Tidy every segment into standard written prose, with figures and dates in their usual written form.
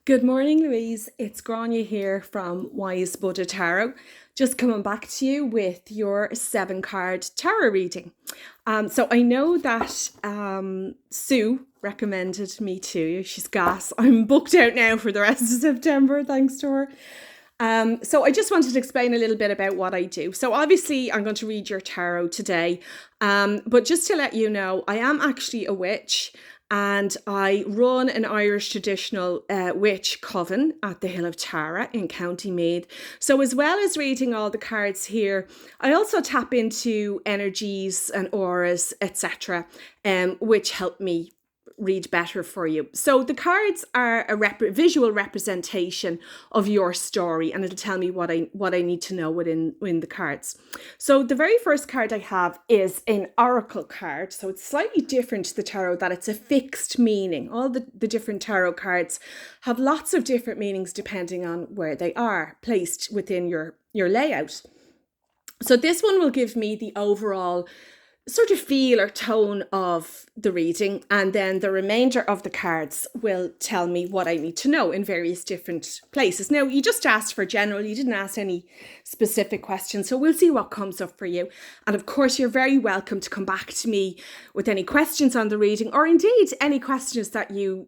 Good morning, Louise. It's Grania here from Wise Buddha Tarot. Just coming back to you with your 7 card tarot reading. So I know that Sue recommended me to you. She's gas. I'm booked out now for the rest of September, thanks to her. So I just wanted to explain a little bit about what I do. So obviously I'm going to read your tarot today, but just to let you know, I am actually a witch and I run an Irish traditional witch coven at the Hill of Tara in County Meath. So as well as reading all the cards here, I also tap into energies and auras, etc., which help me read better for you. So the cards are a visual representation of your story, and it'll tell me what I need to know within the cards. So the very first card I have is an oracle card. So it's slightly different to the tarot, that it's a fixed meaning. All the different tarot cards have lots of different meanings depending on where they are placed within your layout. So this one will give me the overall sort of feel or tone of the reading, and then the remainder of the cards will tell me what I need to know in various different places. Now, you just asked for general, you didn't ask any specific questions, so we'll see what comes up for you. And of course, you're very welcome to come back to me with any questions on the reading, or indeed any questions that you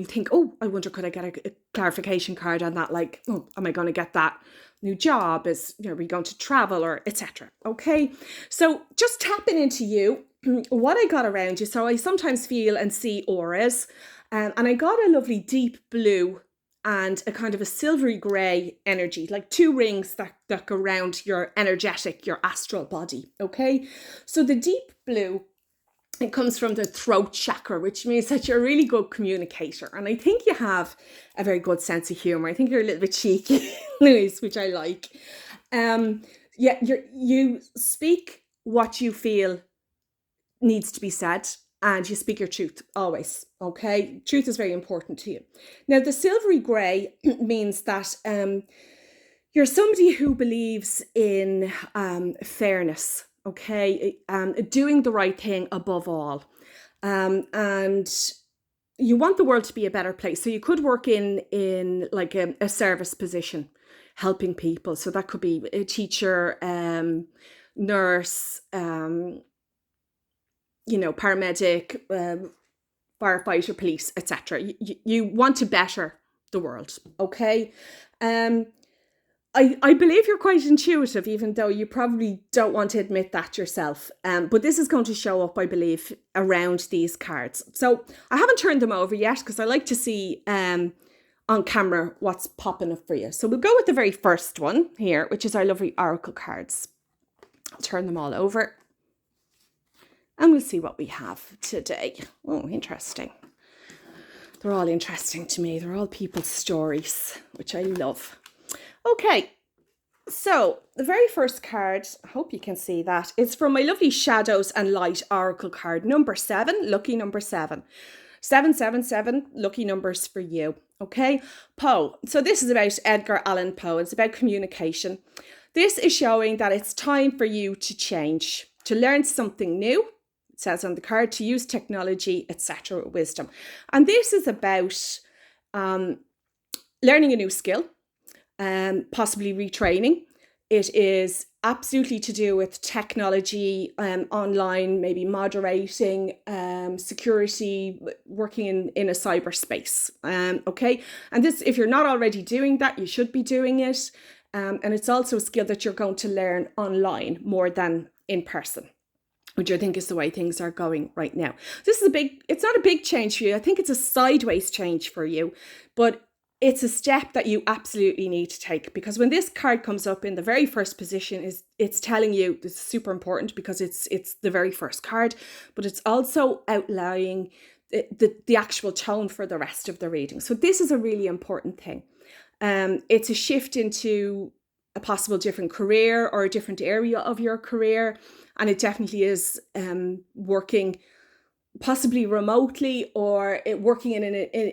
think, oh, I wonder, could I get a clarification card on that? Like, oh, am I going to get that new job? Are we going to travel, or etc.? Okay, so just tapping into you, what I got around you. So I sometimes feel and see auras, and I got a lovely deep blue and a kind of a silvery grey energy, like 2 rings that go around your energetic, your astral body. Okay, so the deep blue, it comes from the throat chakra, which means that you're a really good communicator. And I think you have a very good sense of humor. I think you're a little bit cheeky, Louise, which I like. Yeah, you speak what you feel needs to be said, and you speak your truth always. Okay, truth is very important to you. Now, the silvery grey means that you're somebody who believes in fairness. Okay, doing the right thing above all, and you want the world to be a better place. So you could work in like a service position, helping people. So that could be a teacher, nurse, paramedic, firefighter, police, etc. You want to better the world. Okay. I believe you're quite intuitive, even though you probably don't want to admit that yourself. But this is going to show up, I believe, around these cards. So I haven't turned them over yet because I like to see on camera what's popping up for you. So we'll go with the very first one here, which is our lovely oracle cards. I'll turn them all over and we'll see what we have today. Oh, interesting. They're all interesting to me. They're all people's stories, which I love. Okay, so the very first card, I hope you can see that, it's from my lovely Shadows and Light Oracle card, number 7, lucky number 7. 777, lucky numbers for you. Okay, Poe. So this is about Edgar Allan Poe. It's about communication. This is showing that it's time for you to change, to learn something new. It says on the card, to use technology, etc., with wisdom. And this is about learning a new skill. Possibly retraining. It is absolutely to do with technology, online, maybe moderating, security, working in a cyberspace. Okay, and this, if you're not already doing that, you should be doing it. And it's also a skill that you're going to learn online more than in person, which I think is the way things are going right now. This is it's not a big change for you. I think it's a sideways change for you, but it's a step that you absolutely need to take, because when this card comes up in the very first position, it's telling you, this is super important because it's the very first card, but it's also outlining the actual tone for the rest of the reading. So this is a really important thing. It's a shift into a possible different career or a different area of your career, and it definitely is working possibly remotely, or working in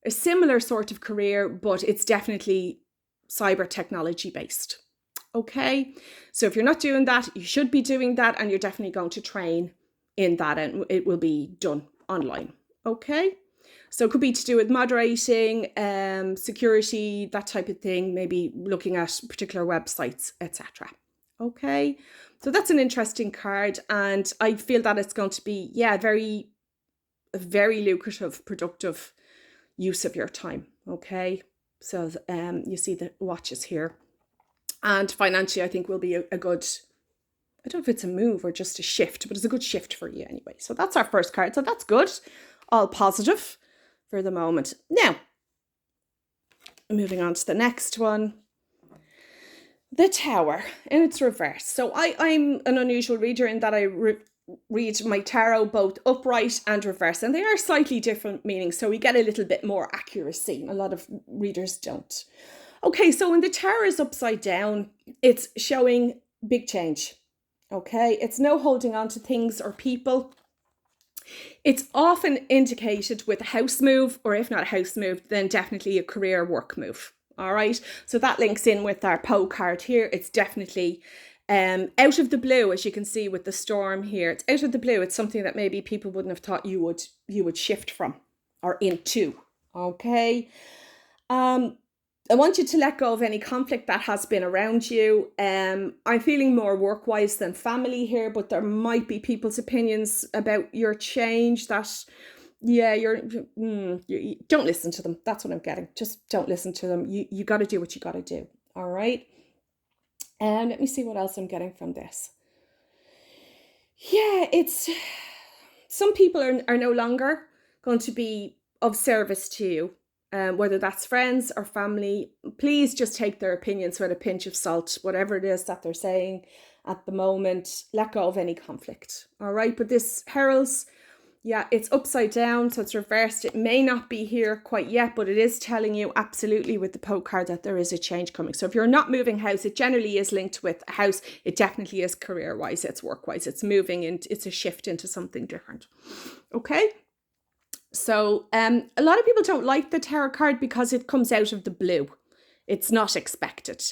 a similar sort of career, but it's definitely cyber technology based. Okay, so if you're not doing that, you should be doing that, and you're definitely going to train in that, and it will be done online. Okay, So it could be to do with moderating, security, that type of thing, maybe looking at particular websites, etc. Okay, so that's an interesting card, and I feel that it's going to be, yeah, very lucrative, productive use of your time. Okay, so you see the watches here, and financially, I think will be a good, I don't know if it's a move or just a shift, but it's a good shift for you anyway. So that's our first card. So that's good. All positive for the moment. Now, moving on to the next one. The Tower in its reverse. So I'm an unusual reader in that I read my tarot both upright and reverse, and they are slightly different meanings. So we get a little bit more accuracy. A lot of readers don't. Okay, so when the Tower is upside down, it's showing big change. Okay, it's no holding on to things or people. It's often indicated with a house move, or if not a house move, then definitely a career work move. All right, so that links in with our Poe card here. It's definitely out of the blue, as you can see with the storm here. It's out of the blue. It's something that maybe people wouldn't have thought you would shift from or into. Okay. I want you to let go of any conflict that has been around you. I'm feeling more work-wise than family here, but there might be people's opinions about your change that, yeah, you don't listen to them. That's what I'm getting. Just don't listen to them. You got to do what you got to do. All right. And let me see what else I'm getting from this. Yeah, it's some people are no longer going to be of service to you. Whether that's friends or family, please just take their opinions with a pinch of salt, whatever it is that they're saying at the moment. Let go of any conflict. All right. But this heralds, yeah, it's upside down. So it's reversed. It may not be here quite yet, but it is telling you absolutely with the Poe card that there is a change coming. So if you're not moving house, it generally is linked with a house. It definitely is career wise. It's work wise. It's moving and it's a shift into something different. Okay. So a lot of people don't like the tarot card because it comes out of the blue. It's not expected.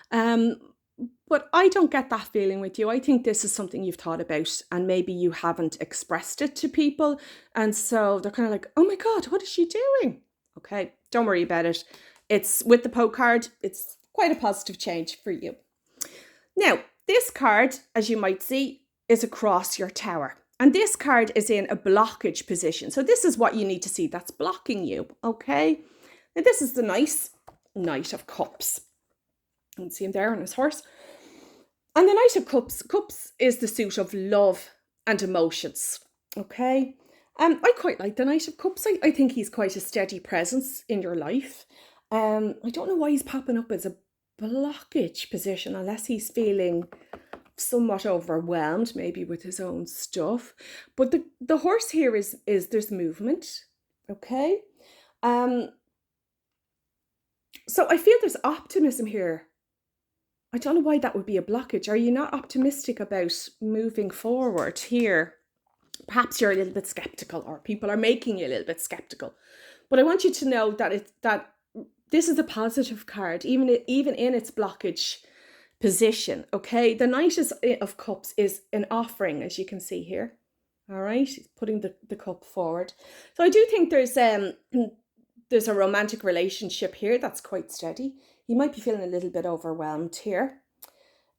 But I don't get that feeling with you. I think this is something you've thought about and maybe you haven't expressed it to people. And so they're kind of like, oh my God, what is she doing? Okay, don't worry about it. It's with the Poe card. It's quite a positive change for you. Now, this card, as you might see, is across your tower. And this card is in a blockage position. So this is what you need to see that's blocking you, okay? Now this is the nice Knight of Cups. You can see him there on his horse. And the Knight of Cups is the suit of love and emotions, okay? I quite like the Knight of Cups. I think he's quite a steady presence in your life. I don't know why he's popping up as a blockage position unless he's feeling somewhat overwhelmed maybe with his own stuff, but the horse here is there's movement, okay? So I feel there's optimism here. I don't know why that would be a blockage. Are you not optimistic about moving forward here? Perhaps you're a little bit skeptical, or people are making you a little bit skeptical, but I want you to know that this is a positive card, even in its blockage position, okay? The Knight of Cups is an offering, as you can see here. All right, he's putting the cup forward. So I do think there's a romantic relationship here that's quite steady. You might be feeling a little bit overwhelmed here.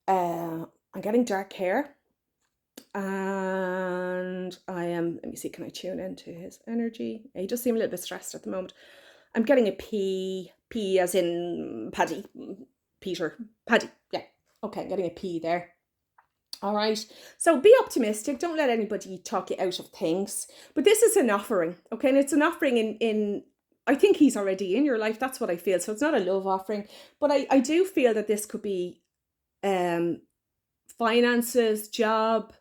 I'm getting dark hair, and let me see, can I tune into his energy? He does seem a little bit stressed at the moment. I'm getting a P as in Paddy, yeah. Okay, getting a P there. All right, so be optimistic. Don't let anybody talk you out of things. But this is an offering, okay? And it's an offering in I think he's already in your life. That's what I feel. So it's not a love offering. But I do feel that this could be finances, job.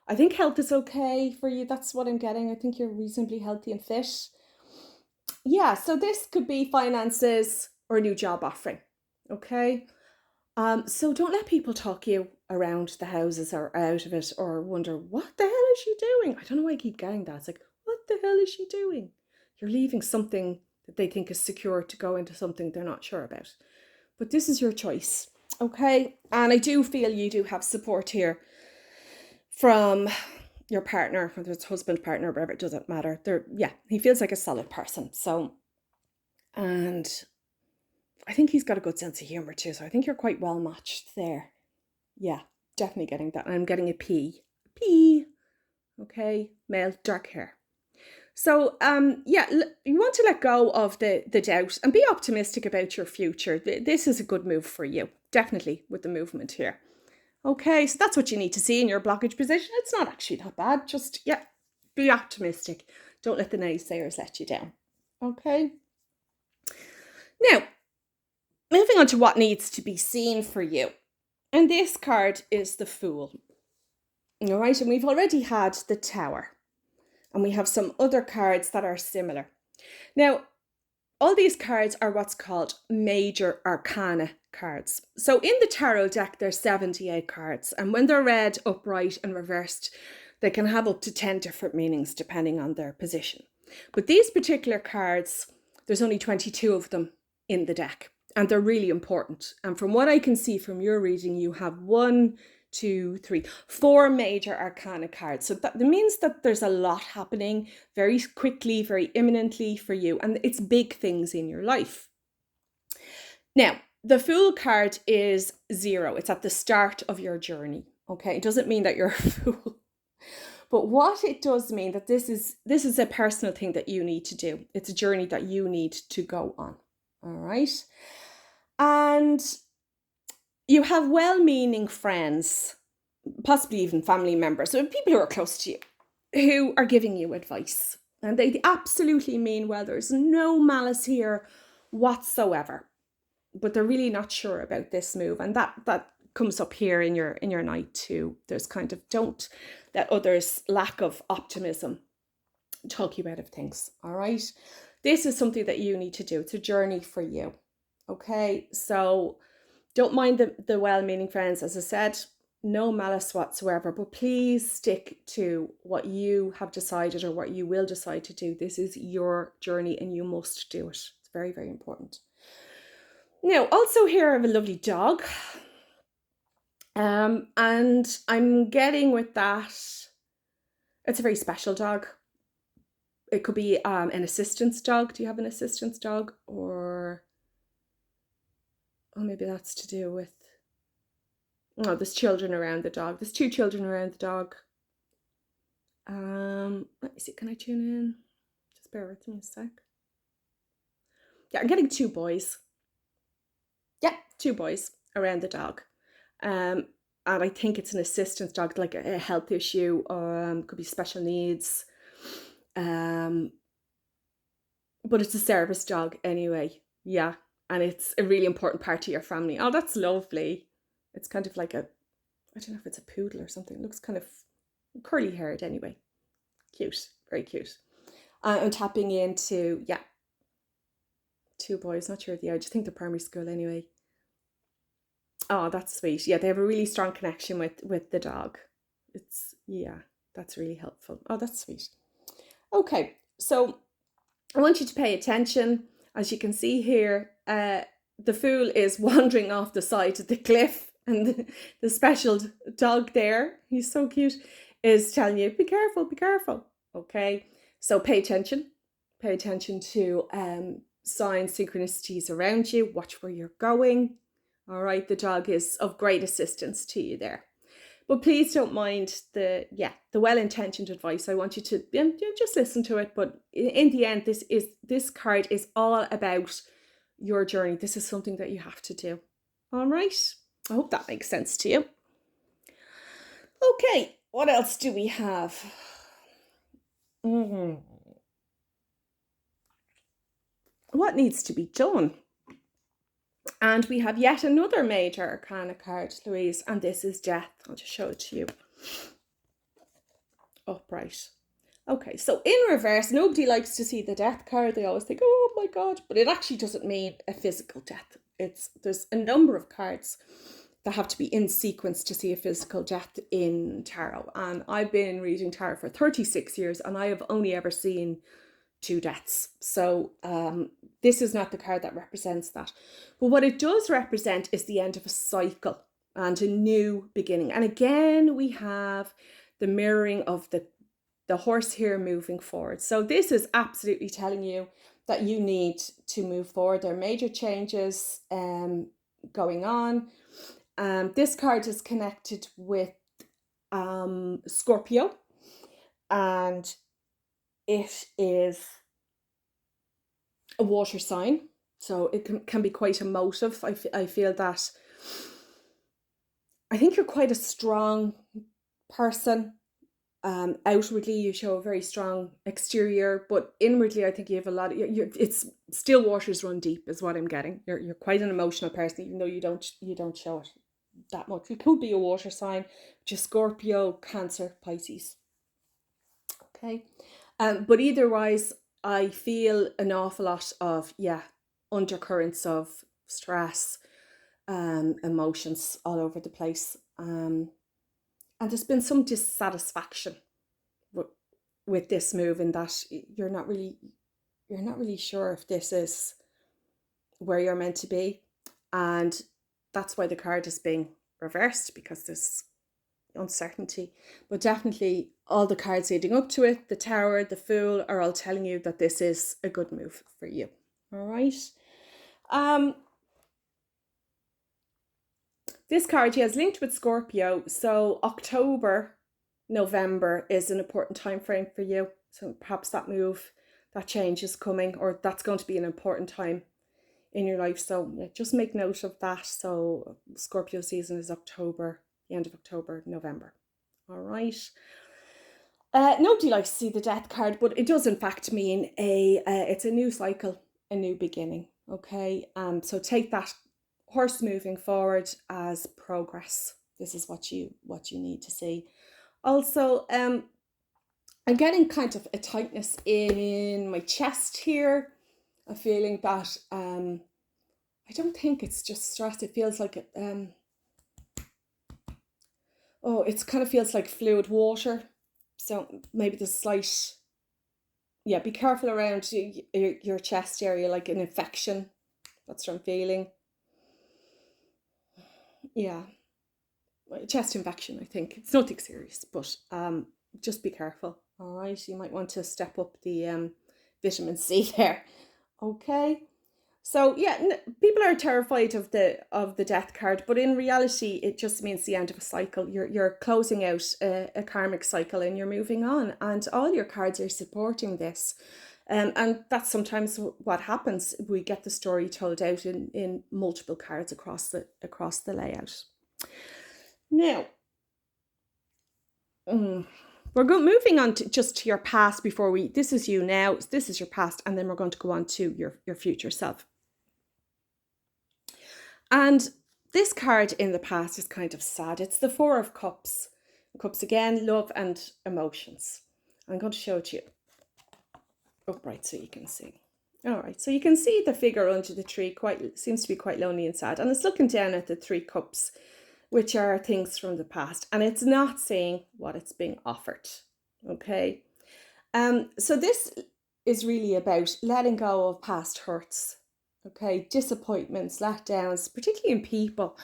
I think health is okay for you. That's what I'm getting. I think you're reasonably healthy and fit. Yeah, so this could be finances or a new job offering, okay? So don't let people talk you around the houses or out of it or wonder, what the hell is she doing? I don't know why I keep getting that. It's like, what the hell is she doing? You're leaving something that they think is secure to go into something they're not sure about. But this is your choice, okay? And I do feel you do have support here from your partner, whether it's husband, partner, whatever, it doesn't matter. He feels like a solid person. So, and I think he's got a good sense of humor too. So I think you're quite well matched there. Yeah, definitely getting that. And I'm getting a P. P. Okay, male, dark hair. So, you want to let go of the doubt and be optimistic about your future. This is a good move for you, definitely, with the movement here. Okay, so that's what you need to see in your blockage position. It's not actually that bad. Just, be optimistic. Don't let the naysayers let you down. Okay. Now, moving on to what needs to be seen for you. And this card is the Fool. All right, and we've already had the Tower. And we have some other cards that are similar. Now, all these cards are what's called major arcana cards. So in the tarot deck, there's 78 cards. And when they're read upright and reversed, they can have up to 10 different meanings depending on their position. But these particular cards, there's only 22 of them in the deck. And they're really important. And from what I can see from your reading, you have 4 major arcana cards. So that means that there's a lot happening very quickly, very imminently for you. And it's big things in your life. Now, the Fool card is 0. It's at the start of your journey. Okay, it doesn't mean that you're a fool. But what it does mean that this is a personal thing that you need to do. It's a journey that you need to go on. All right. And you have well-meaning friends, possibly even family members, so people who are close to you, who are giving you advice. And they absolutely mean well. There's no malice here whatsoever. But they're really not sure about this move. And that comes up here in your night too. There's kind of, don't let others' lack of optimism talk you out of things. All right. This is something that you need to do. It's a journey for you. Okay. So don't mind the well-meaning friends. As I said, no malice whatsoever, but please stick to what you have decided or what you will decide to do. This is your journey and you must do it. It's very, very important. Now, also here I have a lovely dog. And I'm getting with that, it's a very special dog. It could be an assistance dog. Do you have an assistance dog? Or maybe that's to do with, there's children around the dog. There's 2 children around the dog. Let me see, can I tune in? Just bear with me a sec. Yeah, I'm getting 2 boys. Yeah, 2 boys around the dog. And I think it's an assistance dog, like a health issue, could be special needs. But it's a service dog anyway. Yeah. And it's a really important part of your family. Oh, that's lovely. It's kind of like I don't know if it's a poodle or something. It looks kind of curly haired anyway. Cute. Very cute. I'm tapping into, 2 boys. Not sure of the age. I think they're primary school anyway. Oh, that's sweet. Yeah, they have a really strong connection with the dog. That's really helpful. Oh, that's sweet. Okay, so I want you to pay attention. As you can see here, the Fool is wandering off the side of the cliff, and the special dog there, he's so cute, is telling you, be careful, be careful. Okay, so pay attention to signs, synchronicities around you. Watch where you're going. All right, the dog is of great assistance to you there. But please don't mind the well-intentioned advice. I want you to just listen to it. But in the end, this card is all about your journey. This is something that you have to do. All right. I hope that makes sense to you. Okay, what else do we have? What needs to be done? And we have yet another major arcana card, Louise, and this is Death. I'll just show it to you. Upright. Okay, so in reverse, nobody likes to see the Death card. They always think, oh my God, but it actually doesn't mean a physical death. There's a number of cards that have to be in sequence to see a physical death in tarot. And I've been reading tarot for 36 years and I have only ever seen 2 deaths. So this is not the card that represents that. But what it does represent is the end of a cycle and a new beginning. And again, we have the mirroring of the horse here moving forward. So this is absolutely telling you that you need to move forward. There are major changes going on. This card is connected with Scorpio, and it is a water sign, so it can be quite emotive. I feel that I think you're quite a strong person. Outwardly, you show a very strong exterior, but inwardly, I think you have a lot. It's still waters run deep, is what I'm getting. You're quite an emotional person, even though you don't show it that much. You could be a water sign, just Scorpio, Cancer, Pisces. Okay, but either wise, I feel an awful lot of undercurrents of stress, emotions all over the place, and there's been some dissatisfaction with this move, in that you're not really sure if this is where you're meant to be, and that's why the card is being reversed, because there's uncertainty. But definitely all the cards leading up to it, the Tower, the Fool, are all telling you that this is a good move for you. All right. This card, is linked with Scorpio, so October, November is an important time frame for you. So perhaps that move, that change is coming, or that's going to be an important time in your life. So just make note of that. So Scorpio season is October, the end of October, November. All right. Nobody likes to see the Death card, but it does in fact mean it's a new cycle, a new beginning. Okay. So take that horse moving forward as progress. This is what you need to see. Also, I'm getting kind of a tightness in my chest here. A feeling that I don't think it's just stress. It feels like it kind of feels like fluid water. So maybe the slight, be careful around your chest area, like an infection. That's what I'm feeling. Yeah, chest infection, I think. It's nothing serious, but just be careful. All right, you might want to step up the vitamin C there. Okay. So people are terrified of the Death card, but in reality, it just means the end of a cycle. You're closing out a karmic cycle, and you're moving on, and all your cards are supporting this. And that's sometimes what happens. We get the story told out in multiple cards across the layout. Now, we're moving on to your past before this is you now, this is your past, and then we're going to go on to your future self. And this card in the past is kind of sad. It's the Four of Cups. Cups again, love and emotions. I'm going to show it to you upright so you can see. All right, so you can see the figure under the tree seems to be quite lonely and sad, and it's looking down at the 3 cups, which are things from the past, and it's not saying what it's being offered. Okay, so this is really about letting go of past hurts. Okay, disappointments, letdowns, particularly in people,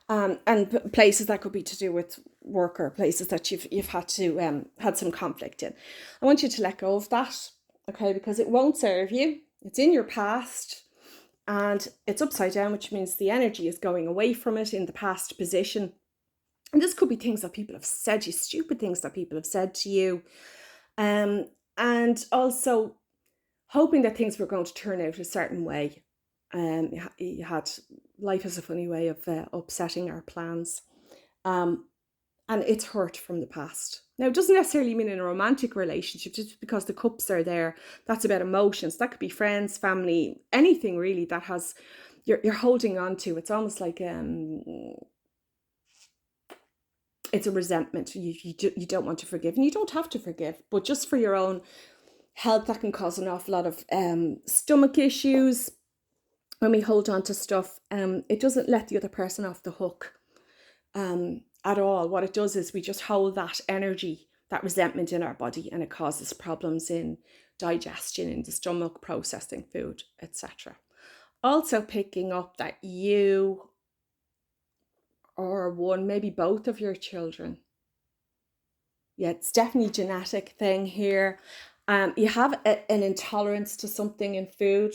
and places that could be to do with work, or places that you've had to had some conflict in. I want you to let go of that, okay, because it won't serve you. It's in your past, and it's upside down, which means the energy is going away from it in the past position. And this could be things that people have said to you, stupid things that people have said to you, and also hoping that things were going to turn out a certain way. You had, life has a funny way of upsetting our plans, and it's hurt from the past. Now, it doesn't necessarily mean in a romantic relationship. Just because the cups are there, that's about emotions. That could be friends, family, anything really that has you're holding on to. It's almost like it's a resentment. You don't want to forgive, and you don't have to forgive, but just for your own health, that can cause an awful lot of stomach issues. When we hold on to stuff, it doesn't let the other person off the hook at all. What it does is we just hold that energy, that resentment in our body, and it causes problems in digestion, in the stomach, processing food, etc. Also picking up that you or one, maybe both of your children Yeah, it's definitely genetic thing here. You have an intolerance to something in food.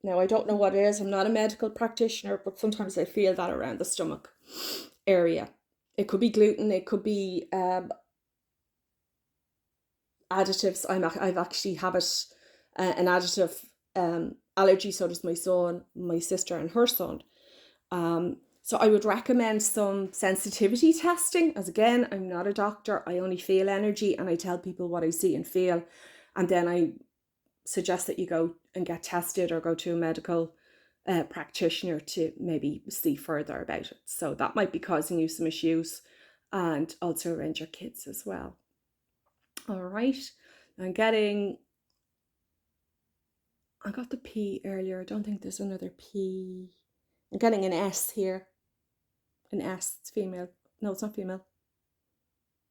Now, I don't know what it is. I'm not a medical practitioner, but sometimes I feel that around the stomach area. It could be gluten. It could be additives. I've actually have it an additive allergy. So does my son, my sister, and her son. So I would recommend some sensitivity testing. As again, I'm not a doctor. I only feel energy, and I tell people what I see and feel, and then I suggest that you go and get tested or go to a medical practitioner to maybe see further about it. So that might be causing you some issues, and also around your kids as well. All right. I'm getting, I got the P earlier. I don't think there's another P. I'm getting an S here. An S, it's female. No, it's not female.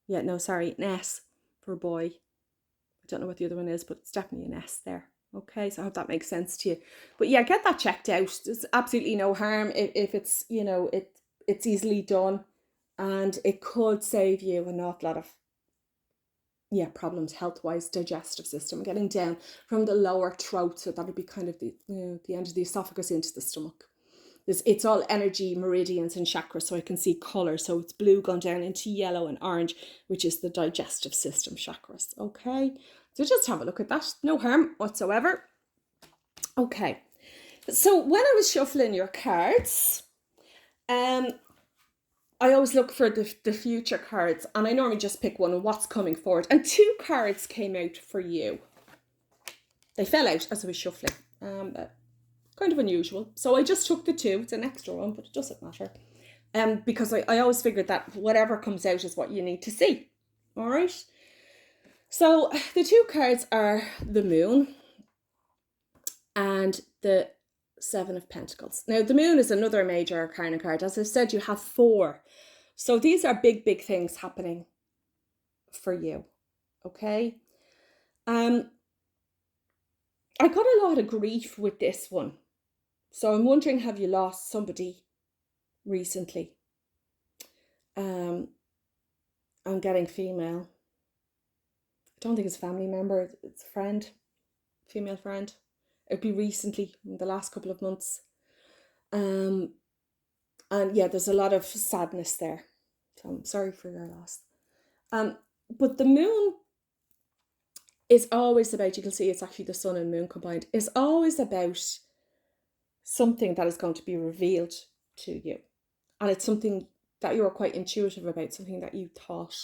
Yeah, no, sorry, an S for boy. I don't know what the other one is, but it's definitely an S there. Okay, so I hope that makes sense to you. But yeah, get that checked out. There's absolutely no harm if it's, it's easily done, and it could save you an awful lot of problems health-wise, digestive system, getting down from the lower throat. So that would be kind of the end of the esophagus into the stomach. It's all energy, meridians, and chakras, so I can see color. So it's blue going down into yellow and orange, which is the digestive system chakras. Okay, so just have a look at that. No harm whatsoever. Okay, so when I was shuffling your cards, I always look for the future cards, and I normally just pick one of what's coming forward. And two cards came out for you. They fell out as I was shuffling. Kind of unusual. So I just took the two. It's an extra one, but it doesn't matter. Because I always figured that whatever comes out is what you need to see. All right. So the two cards are the Moon and the Seven of Pentacles. Now, the Moon is another major arcana card. As I said, you have four. So these are big, big things happening for you. Okay. I got a lot of grief with this one. So I'm wondering, have you lost somebody recently? I'm getting female. I don't think it's a family member. It's a friend, female friend. It'd be recently, in the last couple of months. And yeah, there's a lot of sadness there. So I'm sorry for your loss. But the Moon is always about, you can see it's actually the Sun and Moon combined, is always about something that is going to be revealed to you. And it's something that you're quite intuitive about, something that you thought.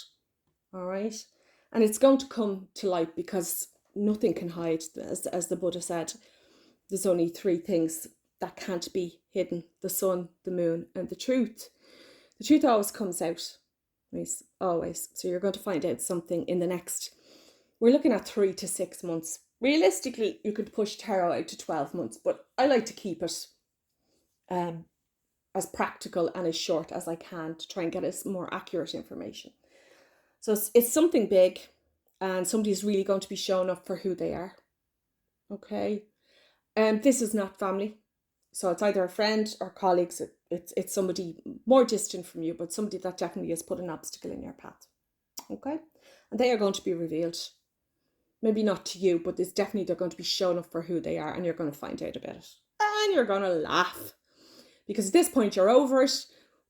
All right. And it's going to come to light because nothing can hide. As the Buddha said, there's only three things that can't be hidden: the sun, the moon, and the truth. The truth always comes out. Always. So you're going to find out something in the next, we're looking at 3 to 6 months. Realistically, you could push tarot out to 12 months, but I like to keep it as practical and as short as I can to try and get us more accurate information. So it's something big, and somebody's really going to be showing up for who they are. Okay. This is not family. So it's either a friend or colleagues. It's somebody more distant from you, but somebody that definitely has put an obstacle in your path. Okay. And they are going to be revealed. Maybe not to you, but it's definitely, they're going to be showing up for who they are, and you're going to find out about it. And you're going to laugh. Because at this point you're over it,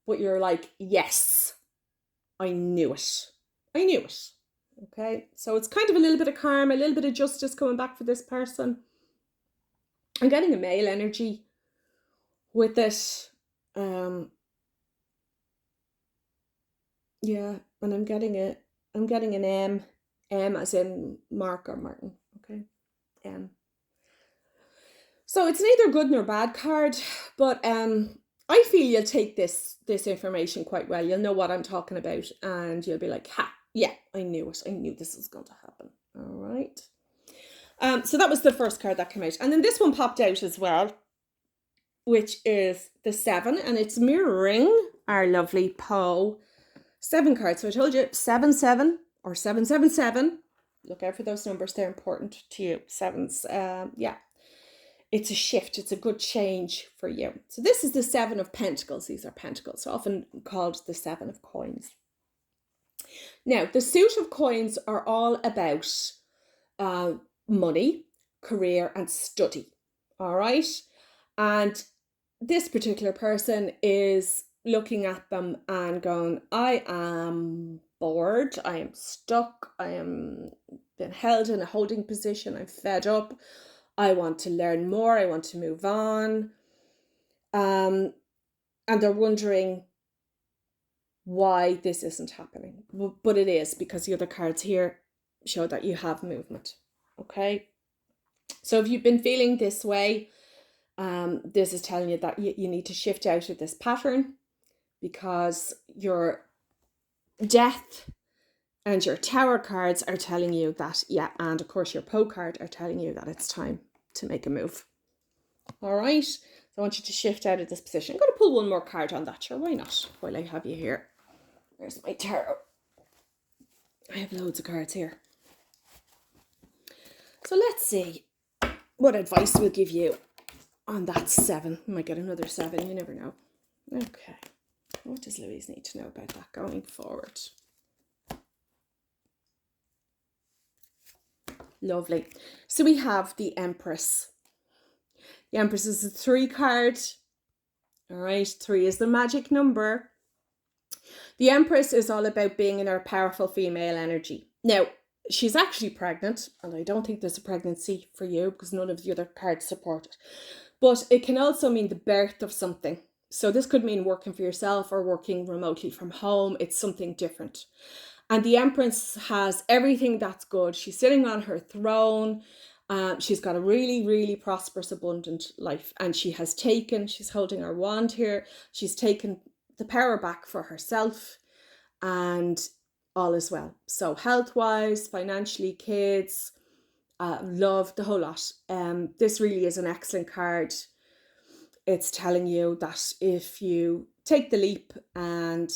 but you're like, yes, I knew it. I knew it. Okay. So it's kind of a little bit of karma, a little bit of justice coming back for this person. I'm getting a male energy with it. Yeah, and I'm getting an M as in Mark or Martin. Okay. M. So it's neither good nor bad card, but I feel you'll take this information quite well. You'll know what I'm talking about, and you'll be like, ha, yeah, I knew it. I knew this was going to happen. All right. So that was the first card that came out. And then this one popped out as well, which is the 7, and it's mirroring our lovely Poe 7 cards. So I told you 7-7 or 7-7-7. Look out for those numbers. They're important to you. Sevens. Yeah. It's a shift. It's a good change for you. So this is the 7 of Pentacles. These are pentacles, so often called the 7 of Coins. Now, the suit of coins are all about money, career, and study. All right. And this particular person is looking at them and going, I am bored, I am stuck, I am been held in a holding position, I'm fed up, I want to learn more, I want to move on. And they're wondering why this isn't happening. But it is, because the other cards here show that you have movement. Okay. So if you've been feeling this way, this is telling you that you need to shift out of this pattern, because your death and your tower cards are telling you that, and of course your Poe card are telling you that it's time to make a move. All right. So I want you to shift out of this position. I'm going to pull one more card on that. Sure, why not? While I have you here. Where's my tarot? I have loads of cards here. So let's see what advice we'll give you on that 7. We might get another 7. You never know. Okay. What does Louise need to know about that going forward? Lovely. So we have the Empress. The Empress is a 3 card. All right. 3 is the magic number. The Empress is all about being in her powerful female energy. Now, she's actually pregnant, and I don't think there's a pregnancy for you because none of the other cards support it. But it can also mean the birth of something. So this could mean working for yourself or working remotely from home. It's something different. And the Empress has everything that's good. She's sitting on her throne. She's got a really, really prosperous, abundant life. And she's holding her wand here. She's taken the power back for herself, and all is well. So health-wise, financially, kids, love, the whole lot. This really is an excellent card. It's telling you that if you take the leap and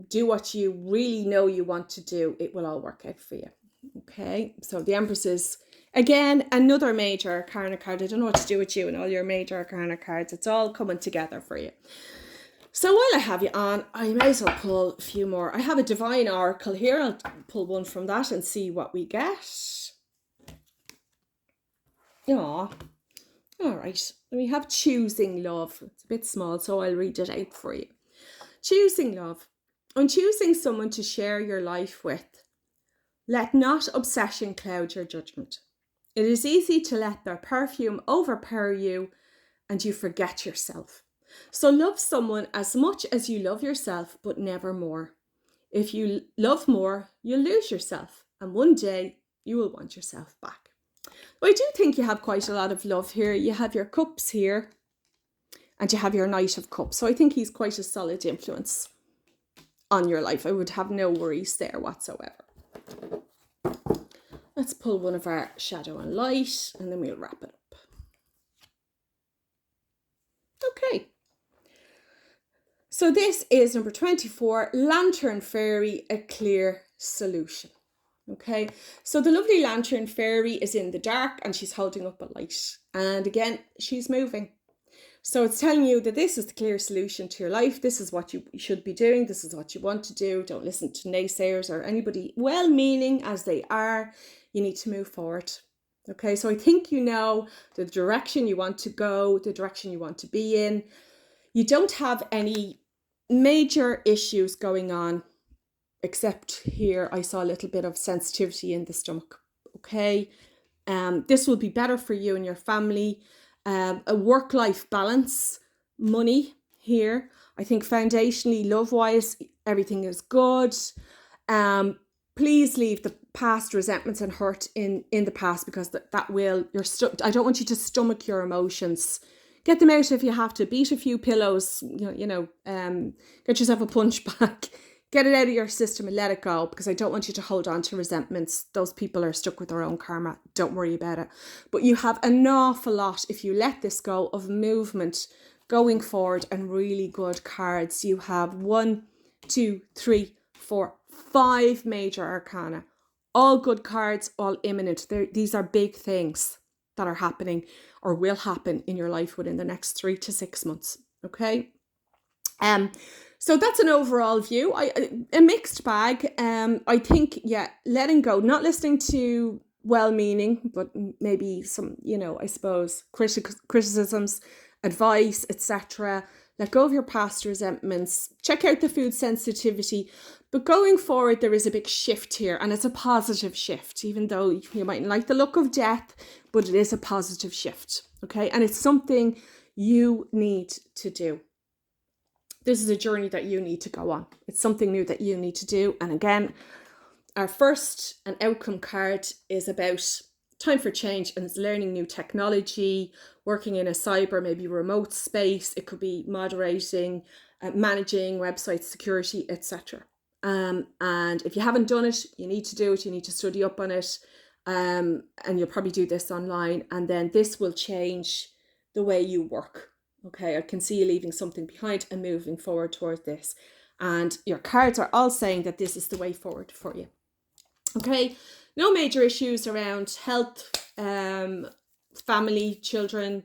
do what you really know you want to do, it will all work out for you. Okay, so the Empress is, again, another major arcana card. I don't know what to do with you and all your major arcana cards. It's all coming together for you. So while I have you on, I may as well pull a few more. I have a Divine Oracle here. I'll pull one from that and see what we get. Aw. All right. We have Choosing Love. It's a bit small, so I'll read it out for you. Choosing love. On choosing someone to share your life with, let not obsession cloud your judgment. It is easy to let their perfume overpower you and you forget yourself. So love someone as much as you love yourself, but never more. If you love more, you'll lose yourself, and one day you will want yourself back. I do think you have quite a lot of love here. You have your cups here, and you have your Knight of Cups. So I think he's quite a solid influence on your life. I would have no worries there whatsoever. Let's pull one of our Shadow and Light, and then we'll wrap it up. Okay. So this is number 24, Lantern Fairy, a clear solution. Okay, so the lovely Lantern Fairy is in the dark and she's holding up a light. And again, she's moving. So it's telling you that this is the clear solution to your life. This is what you should be doing. This is what you want to do. Don't listen to naysayers or anybody, well-meaning as they are. You need to move forward. Okay, so I think you know the direction you want to go, the direction you want to be in. You don't have any major issues going on, except here I saw a little bit of sensitivity in the stomach. Okay, this will be better for you and your family. A work-life balance, money here. I think foundationally, love-wise, everything is good. Please leave the past resentments and hurt in the past, because that will, I don't want you to stomach your emotions. Get them out if you have to. Beat a few pillows, get yourself a punch bag. Get it out of your system and let it go, because I don't want you to hold on to resentments. Those people are stuck with their own karma. Don't worry about it. But you have an awful lot, if you let this go, of movement going forward and really good cards. You have 1, 2, 3, 4, 5 major arcana. All good cards, all imminent. These are big things that are happening or will happen in your life within the next 3 to 6 months. Okay. So that's an overall view. A mixed bag. I think, yeah, letting go, not listening to well-meaning, but maybe some, I suppose criticisms, advice, etc. Let go of your past resentments. Check out the food sensitivity. But going forward, there is a big shift here, and it's a positive shift, even though you mightn't like the look of death, but it is a positive shift. Okay, and it's something you need to do. This is a journey that you need to go on. It's something new that you need to do. And again, our first and outcome card is about time for change, and it's learning new technology, working in a cyber, maybe remote space. It could be moderating, managing website security, etc. And if you haven't done it, you need to do it. You need to study up on it. And you'll probably do this online. And then this will change the way you work. Okay, I can see you leaving something behind and moving forward toward this. And your cards are all saying that this is the way forward for you. Okay, no major issues around health, family, children.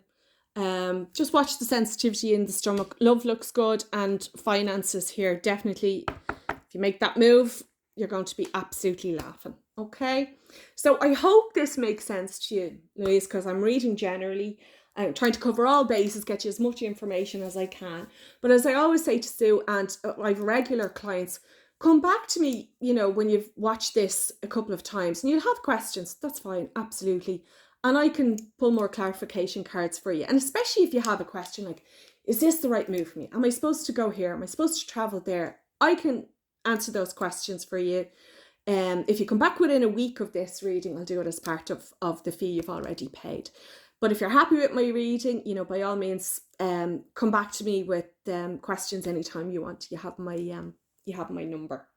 Just watch the sensitivity in the stomach. Love looks good, and finances here. Definitely, if you make that move, you're going to be absolutely laughing. Okay, so I hope this makes sense to you, Louise, because I'm reading generally. I'm trying to cover all bases, get you as much information as I can. But as I always say to Sue, and I have regular clients, come back to me, when you've watched this a couple of times and you'll have questions. That's fine, absolutely. And I can pull more clarification cards for you. And especially if you have a question like, is this the right move for me? Am I supposed to go here? Am I supposed to travel there? I can answer those questions for you. If you come back within a week of this reading, I'll do it as part of the fee you've already paid. But if you're happy with my reading, by all means, come back to me with questions anytime you want. You have my number.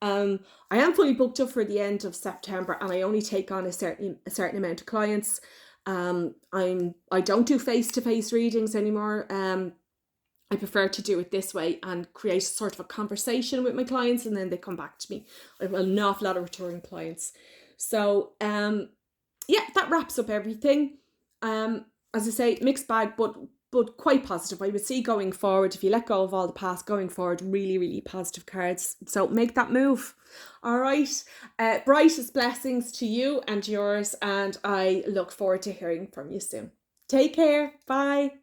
I am fully booked up for the end of September, and I only take on a certain amount of clients. I don't do face-to-face readings anymore. I prefer to do it this way and create sort of a conversation with my clients, and then they come back to me. I have an awful lot of returning clients. So yeah, that wraps up everything. As I say, mixed bag, but quite positive. I would see going forward, if you let go of all the past, going forward, really, really positive cards. So make that move. All right. Brightest blessings to you and yours, and I look forward to hearing from you soon. Take care. Bye.